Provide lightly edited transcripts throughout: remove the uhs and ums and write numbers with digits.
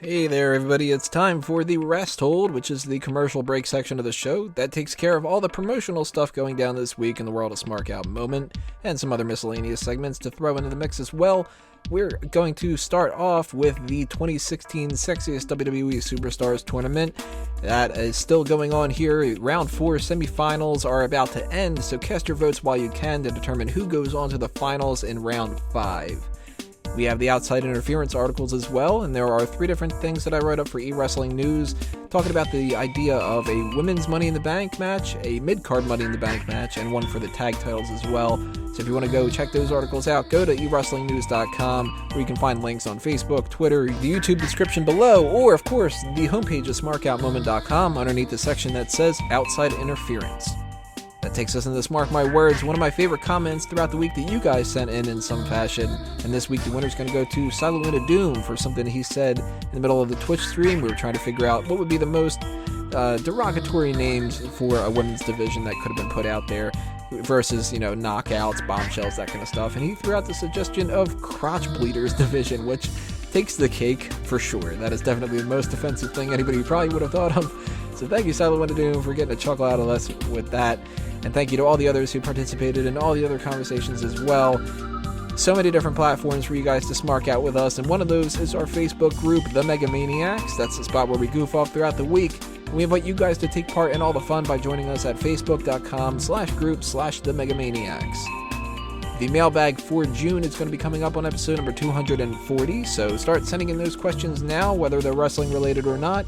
Hey there, everybody. It's time for the Rest Hold, which is the commercial break section of the show that takes care of all the promotional stuff going down this week in the world of Smark Out Moment and some other miscellaneous segments to throw into the mix as well. We're going to start off with the 2016 Sexiest WWE Superstars Tournament. That is still going on here. Round 4 semifinals are about to end, so cast your votes while you can to determine who goes on to the finals in Round 5. We have the outside interference articles as well, and there are 3 different things that I wrote up for eWrestling News, talking about the idea of a women's Money in the Bank match, a Midcard Money in the Bank match, and one for the tag titles as well. So if you want to go check those articles out, go to eWrestlingNews.com, where you can find links on Facebook, Twitter, the YouTube description below, or of course, the homepage of SmarkOutMoment.com underneath the section that says Outside Interference. That takes us into Smark My Words, one of my favorite comments throughout the week that you guys sent in some fashion. And this week the winner's going to go to SilentWindofDoom for something he said in the middle of the Twitch stream. We were trying to figure out what would be the most derogatory names for a women's division that could have been put out there versus, knockouts, bombshells, that kind of stuff. And he threw out the suggestion of Crotchbleeders division, which takes the cake for sure. That is definitely the most offensive thing anybody probably would have thought of. So thank you, SilentWindofDoom, for getting a chuckle out of us with that. And thank you to all the others who participated in all the other conversations as well. So many different platforms for you guys to smark out with us, and one of those is our Facebook group, The Megamaniacs. That's the spot where we goof off throughout the week. We invite you guys to take part in all the fun by joining us at facebook.com/group/TheMegamaniacs. The mailbag for June is going to be coming up on episode number 240, so start sending in those questions now, whether they're wrestling related or not,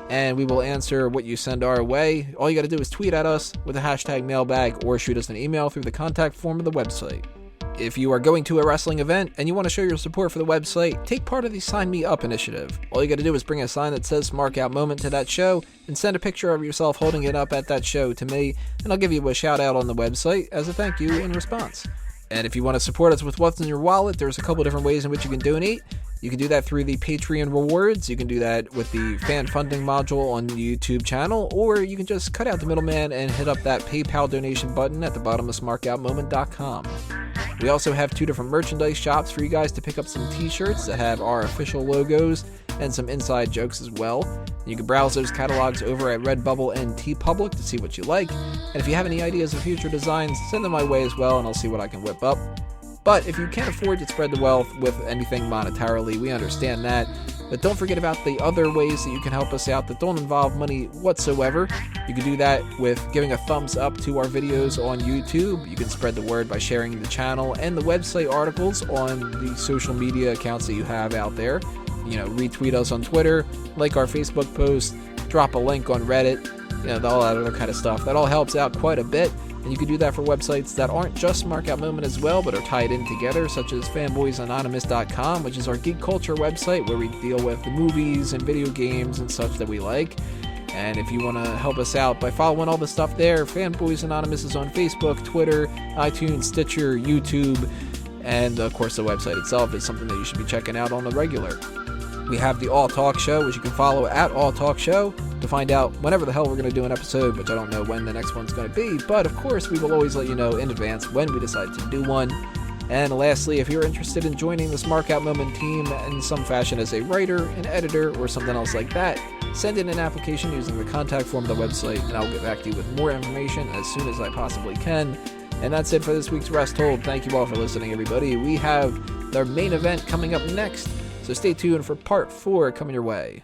and we will answer what you send our way. All you got to do is tweet at us with the hashtag mailbag or shoot us an email through the contact form of the website. If you are going to a wrestling event and you want to show your support for the website, take part of the Sign Me Up initiative. All you got to do is bring a sign that says Smark Out Moment to that show and send a picture of yourself holding it up at that show to me, and I'll give you a shout out on the website as a thank you in response. And if you want to support us with what's in your wallet, there's a couple different ways in which you can donate. You can do that through the Patreon rewards, you can do that with the fan funding module on the YouTube channel, or you can just cut out the middleman and hit up that PayPal donation button at the bottom of SmarkOutMoment.com. We also have 2 different merchandise shops for you guys to pick up some t-shirts that have our official logos and some inside jokes as well. You can browse those catalogs over at Redbubble and TeePublic to see what you like. And if you have any ideas of future designs, send them my way as well, and I'll see what I can whip up. But if you can't afford to spread the wealth with anything monetarily, we understand that. But don't forget about the other ways that you can help us out that don't involve money whatsoever. You can do that with giving a thumbs up to our videos on YouTube. You can spread the word by sharing the channel and the website articles on the social media accounts that you have out there. Retweet us on Twitter, like our Facebook post, drop a link on Reddit, all that other kind of stuff. That all helps out quite a bit. And you can do that for websites that aren't just Smark Out Moment as well, but are tied in together, such as FanboysAnonymous.com, which is our geek culture website where we deal with the movies and video games and such that we like. And if you want to help us out by following all the stuff there, Fanboys Anonymous is on Facebook, Twitter, iTunes, Stitcher, YouTube, and of course the website itself is something that you should be checking out on the regular. We have the All Talk Show, which you can follow at All Talk Show to find out whenever the hell we're going to do an episode, which I don't know when the next one's going to be, but of course we will always let you know in advance when we decide to do one. And lastly, if you're interested in joining the Smark Out Moment team in some fashion as a writer, an editor, or something else like that, send in an application using the contact form of the website, and I'll get back to you with more information as soon as I possibly can. And that's it for this week's Rest Hold. Thank you all for listening, everybody. We have our main event coming up next, so stay tuned for part 4 coming your way.